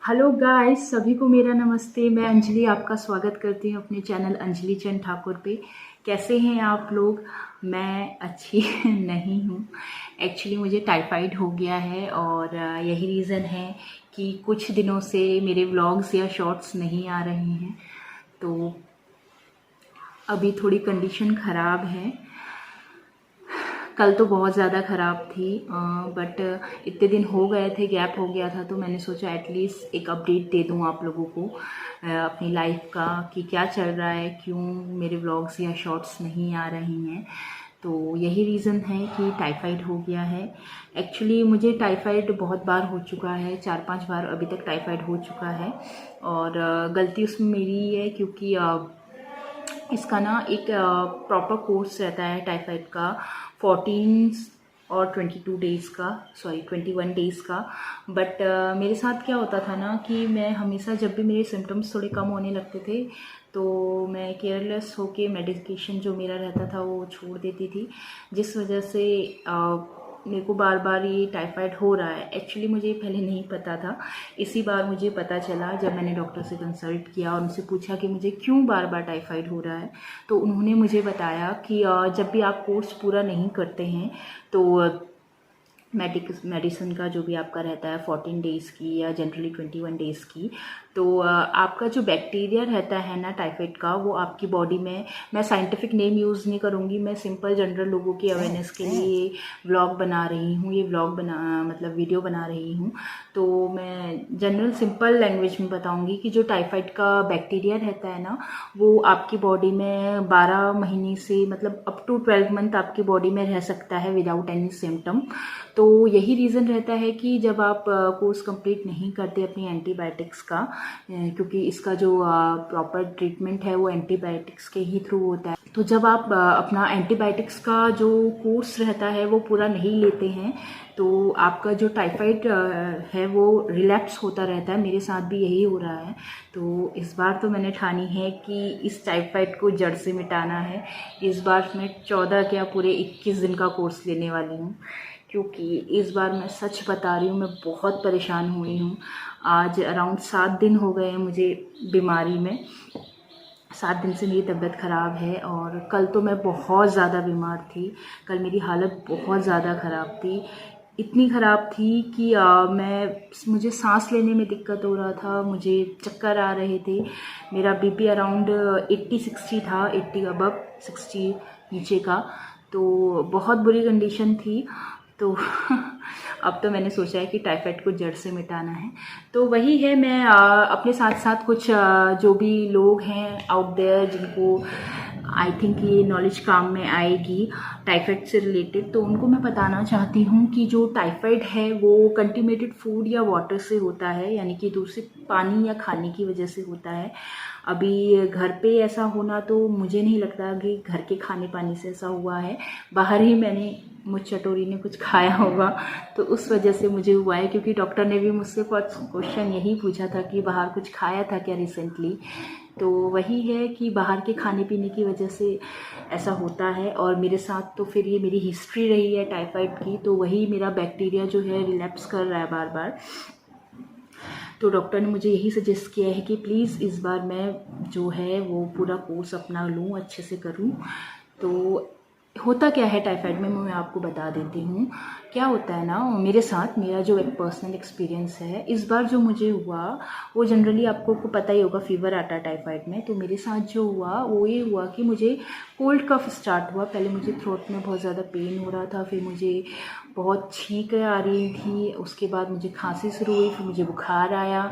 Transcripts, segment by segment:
Hello guys, सभी को मेरा नमस्ते। मैं अंजलि आपका स्वागत करती हूँ अपने चैनल अंजलि चंद ठाकुर पे। कैसे हैं आप लोग? मैं अच्छी नहीं हूँ। एक्चुअली मुझे टाइफाइड हो गया है और यही रीज़न है कि कुछ दिनों से मेरे व्लॉग्स या शॉर्ट्स नहीं आ रहे हैं। तो अभी थोड़ी कंडीशन ख़राब है। कल तो बहुत ज़्यादा ख़राब थी, बट इतने दिन हो गए थे, गैप हो गया था, तो मैंने सोचा एटलीस्ट एक अपडेट दे दूँ आप लोगों को अपनी लाइफ का कि क्या चल रहा है, क्यों मेरे व्लॉग्स या शॉर्ट्स नहीं आ रहे हैं। तो यही रीज़न है कि टाइफाइड हो गया है। एक्चुअली मुझे टाइफाइड बहुत बार हो चुका है, 4-5 बार अभी तक टाइफाइड हो चुका है। और गलती उसमें मेरी ही है क्योंकि इसका ना एक प्रॉपर कोर्स रहता है टाइफाइड का, 14 और 22 डेज़ का, सॉरी 21 डेज़ का। बट मेरे साथ क्या होता था ना कि मैं हमेशा जब भी मेरे सिम्टम्स थोड़े कम होने लगते थे तो मैं केयरलेस होके मेडिकेशन जो मेरा रहता था वो छोड़ देती थी, जिस वजह से मेरे को बार बार ये टाइफाइड हो रहा है। एक्चुअली मुझे पहले नहीं पता था, इसी बार मुझे पता चला जब मैंने डॉक्टर से कंसल्ट किया और उनसे पूछा कि मुझे क्यों बार बार टाइफाइड हो रहा है। तो उन्होंने मुझे बताया कि जब भी आप कोर्स पूरा नहीं करते हैं तो मेडिसिन का जो भी आपका रहता है 14 डेज़ की या जनरली 21 डेज़ की, तो आपका जो बैक्टीरिया रहता है ना टाइफाइड का, वो आपकी बॉडी में, मैं साइंटिफिक नेम यूज़ नहीं करूँगी, मैं सिंपल जनरल लोगों की अवेयरनेस के लिए ये व्लॉग बना रही हूँ, ये व्लॉग बना मतलब वीडियो बना रही हूँ। तो मैं जनरल सिंपल लैंग्वेज में बताऊँगी कि जो टाइफाइड का बैक्टीरिया रहता है ना, वो आपकी बॉडी में 12 महीने से मतलब अप टू 12 मंथ आपकी बॉडी में रह सकता है विदाउट एनी सिम्टम। तो यही रीज़न रहता है कि जब आप कोर्स कंप्लीट नहीं करते अपनी एंटीबायोटिक्स का, क्योंकि इसका जो प्रॉपर ट्रीटमेंट है वो एंटीबायोटिक्स के ही थ्रू होता है। तो जब आप अपना एंटीबायोटिक्स का जो कोर्स रहता है वो पूरा नहीं लेते हैं तो आपका जो टाइफाइड है वो रिलैप्स होता रहता है। मेरे साथ भी यही हो रहा है। तो इस बार तो मैंने ठानी है कि इस टाइफाइड को जड़ से मिटाना है। इस बार मैं 14 क्या पूरे 21 दिन का कोर्स लेने वाली हूँ, क्योंकि इस बार मैं सच बता रही हूँ, मैं बहुत परेशान हुई हूँ। आज अराउंड 7 दिन हो गए हैं मुझे बीमारी में। 7 दिन से मेरी तबीयत ख़राब है और कल तो मैं बहुत ज़्यादा बीमार थी। कल मेरी हालत बहुत ज़्यादा ख़राब थी, इतनी ख़राब थी कि मुझे सांस लेने में दिक्कत हो रहा था, मुझे चक्कर आ रहे थे। मेरा बीपी अराउंड 80-60 था, 80 अबव 60 नीचे का। तो बहुत बुरी कंडीशन थी। तो अब तो मैंने सोचा है कि टाइफाइड को जड़ से मिटाना है। तो वही है, मैं अपने साथ साथ कुछ जो भी लोग हैं आउट देयर जिनको आई थिंक ये नॉलेज काम में आएगी टाइफाइड से रिलेटेड, तो उनको मैं बताना चाहती हूँ कि जो टाइफाइड है वो कंटिमेटेड फूड या वाटर से होता है, यानी कि दूषित पानी या खाने की वजह से होता है। अभी घर पे ऐसा होना तो मुझे नहीं लगता कि घर के खाने पानी से ऐसा हुआ है। बाहर ही मैंने मुझ चटोरी ने कुछ खाया होगा तो उस वजह से मुझे हुआ है, क्योंकि डॉक्टर ने भी मुझसे फर्स्ट क्वेश्चन यही पूछा था कि बाहर कुछ खाया था क्या रिसेंटली। तो वही है कि बाहर के खाने पीने की वजह से ऐसा होता है। और मेरे साथ तो फिर ये मेरी हिस्ट्री रही है टाइफाइड की, तो वही मेरा बैक्टीरिया जो है रिलैप्स कर रहा है बार बार। तो डॉक्टर ने मुझे यही सजेस्ट किया है कि प्लीज़ इस बार मैं जो है वो पूरा कोर्स अपना लूँ, अच्छे से करूँ। तो होता क्या है टाइफाइड में, मैं आपको बता देती हूँ। क्या होता है ना, मेरे साथ मेरा जो एक पर्सनल एक्सपीरियंस है इस बार जो मुझे हुआ, वो जनरली आपको को पता ही होगा, फीवर आता है टाइफाइड में। तो मेरे साथ जो हुआ वो ये हुआ कि मुझे कोल्ड कफ स्टार्ट हुआ। पहले मुझे थ्रोट में बहुत ज़्यादा पेन हो रहा था, फिर मुझे बहुत छींकें आ रही थी, उसके बाद मुझे खांसी शुरू हुई, फिर मुझे बुखार आया।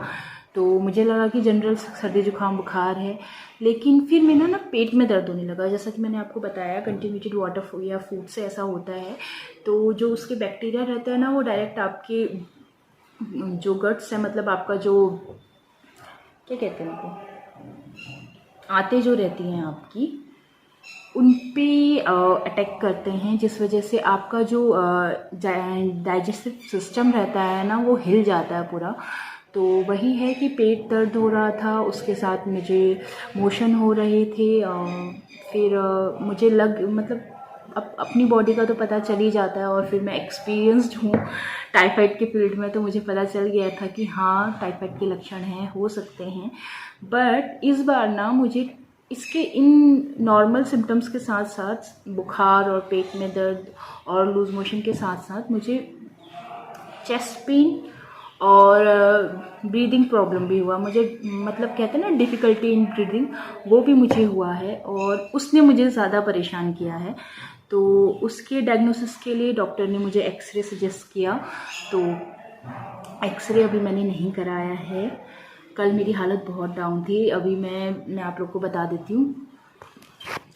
तो मुझे लगा कि जनरल सर्दी जुकाम बुखार है, लेकिन फिर मेरा ना पेट में दर्द होने लगा। जैसा कि मैंने आपको बताया कंटिन्यूटेड वाटर या फूड से ऐसा होता है। तो जो उसके बैक्टीरिया रहते हैं ना, वो डायरेक्ट आपके जो गट्स है, मतलब आपका जो क्या कहते हैं उनको, आते जो रहती हैं आपकी, उन पे अटैक करते हैं, जिस वजह से आपका जो डाइजेस्टिव सिस्टम रहता है ना वो हिल जाता है पूरा। तो वही है कि पेट दर्द हो रहा था, उसके साथ मुझे मोशन हो रहे थे। फिर मुझे मतलब अब अपनी बॉडी का तो पता चल ही जाता है, और फिर मैं एक्सपीरियंस्ड हूँ टाइफाइड के फील्ड में, तो मुझे पता चल गया था कि हाँ टाइफाइड के लक्षण हैं, हो सकते हैं। बट इस बार ना मुझे इसके इन नॉर्मल सिम्टम्स के साथ साथ बुखार और पेट में दर्द और लूज मोशन के साथ साथ मुझे चेस्ट पेन और ब्रीदिंग प्रॉब्लम भी हुआ मुझे, मतलब कहते हैं ना डिफ़िकल्टी इन ब्रीदिंग, वो भी मुझे हुआ है और उसने मुझे ज़्यादा परेशान किया है। तो उसके डायग्नोसिस के लिए डॉक्टर ने मुझे एक्सरे सजेस्ट किया, तो एक्सरे अभी मैंने नहीं कराया है। कल मेरी हालत बहुत डाउन थी। अभी मैं आप लोग को बता देती हूँ,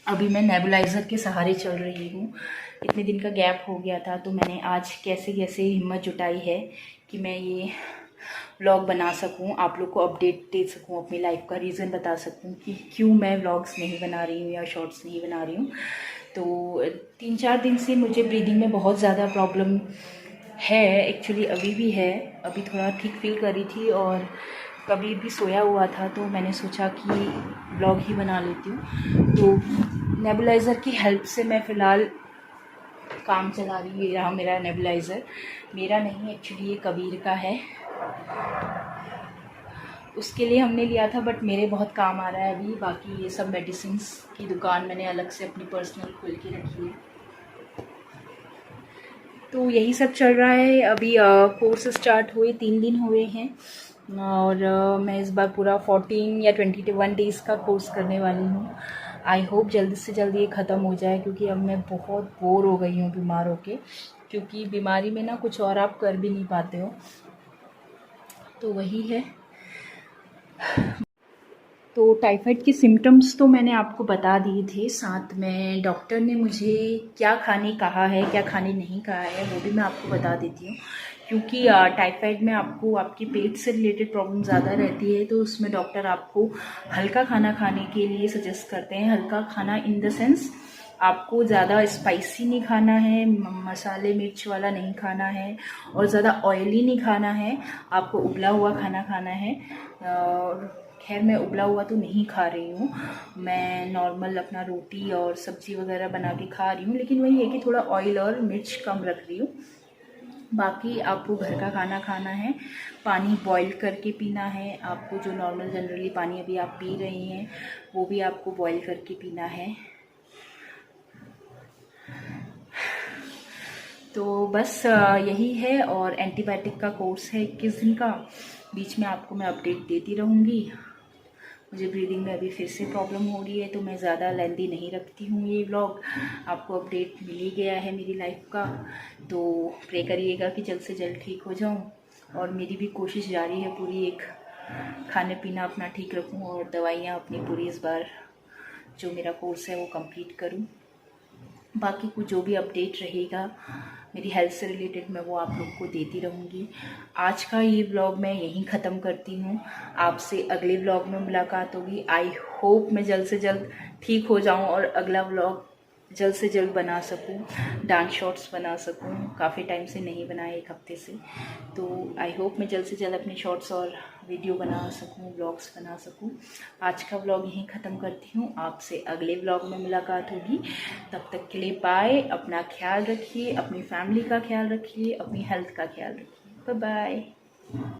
अभी मैं नेबुलाइज़र के सहारे चल रही हूँ। इतने दिन का गैप हो गया था, तो मैंने आज कैसे कैसे हिम्मत जुटाई है कि मैं ये व्लॉग बना सकूं, आप लोग को अपडेट दे सकूं, अपनी लाइफ का रीज़न बता सकूं कि क्यों मैं व्लॉग्स नहीं बना रही हूँ या शॉर्ट्स नहीं बना रही हूँ। तो 3-4 दिन से मुझे ब्रीदिंग में बहुत ज़्यादा प्रॉब्लम है, एक्चुअली अभी भी है। अभी थोड़ा ठीक फील कर रही थी और कभी भी सोया हुआ था, तो मैंने सोचा कि व्लॉग ही बना लेती हूँ। तो नेबुलाइज़र की हेल्प से मैं फ़िलहाल काम चला रही हूँ। ये रहा मेरा नेबुलाइज़र, मेरा नहीं एक्चुअली ये कबीर का है, उसके लिए हमने लिया था, बट मेरे बहुत काम आ रहा है अभी। बाकी ये सब मेडिसिन्स की दुकान मैंने अलग से अपनी पर्सनल खोल के रखी है। तो यही सब चल रहा है। अभी कोर्स स्टार्ट हुए 3 दिन हुए हैं और मैं इस बार पूरा 14 या 21 डेज़ का कोर्स करने वाली हूँ। आई होप जल्दी से जल्दी ये ख़त्म हो जाए, क्योंकि अब मैं बहुत बोर हो गई हूँ बीमार होके, क्योंकि बीमारी में ना कुछ और आप कर भी नहीं पाते हो। तो वही है। तो टाइफाइड के सिम्टम्स तो मैंने आपको बता दिए थे, साथ में डॉक्टर ने मुझे क्या खाने कहा है, क्या खाने नहीं कहा है, वो भी मैं आपको बता देती हूँ। क्योंकि टाइफाइड में आपको आपकी पेट से रिलेटेड प्रॉब्लम ज़्यादा रहती है, तो उसमें डॉक्टर आपको हल्का खाना खाने के लिए सजेस्ट करते हैं। हल्का खाना इन द सेंस आपको ज़्यादा स्पाइसी नहीं खाना है, मसाले मिर्च वाला नहीं खाना है, और ज़्यादा ऑयली नहीं खाना है। आपको उबला हुआ खाना खाना है। और खैर मैं उबला हुआ तो नहीं खा रही हूँ, मैं नॉर्मल अपना रोटी और सब्ज़ी वगैरह बना के खा रही हूँ, लेकिन वही है कि थोड़ा ऑयल और मिर्च कम रख रही हूँ। बाकी आपको घर का खाना खाना है, पानी बॉईल करके पीना है आपको, जो नॉर्मल जनरली पानी अभी आप पी रही हैं वो भी आपको बॉईल करके पीना है। तो बस यही है। और एंटीबायोटिक का कोर्स है 21 दिन का, बीच में आपको मैं अपडेट देती रहूँगी। मुझे ब्रीदिंग में अभी फिर से प्रॉब्लम हो रही है, तो मैं ज़्यादा लेंदी नहीं रखती हूँ ये व्लॉग। आपको अपडेट मिल ही गया है मेरी लाइफ का, तो प्रे करिएगा कि जल्द से जल्द ठीक हो जाऊँ। और मेरी भी कोशिश जारी है पूरी, एक खाने पीना अपना ठीक रखूँ और दवाइयाँ अपनी पूरी इस बार जो मेरा कोर्स है वो कंप्लीट करूँ। बाकी कुछ जो भी अपडेट रहेगा मेरी हेल्थ से रिलेटेड, मैं वो आप लोग को देती रहूँगी। आज का ये व्लॉग मैं यहीं ख़त्म करती हूँ। आपसे अगले व्लॉग में मुलाकात होगी। आई होप मैं जल्द से जल्द ठीक हो जाऊँ और अगला व्लॉग जल्द से जल्द बना सकूँ, डांस शॉर्ट्स बना सकूँ। काफ़ी टाइम से नहीं बनाए, 1 हफ्ते से। तो आई होप मैं जल्द से जल्द अपने शॉर्ट्स और वीडियो बना सकूँ, व्लॉग्स बना सकूँ। आज का व्लॉग यहीं ख़त्म करती हूँ, आपसे अगले व्लॉग में मुलाकात होगी। तब तक के लिए बाय। अपना ख्याल रखिए, अपनी फैमिली का ख्याल रखिए, अपनी हेल्थ का ख्याल रखिए। Bye bye.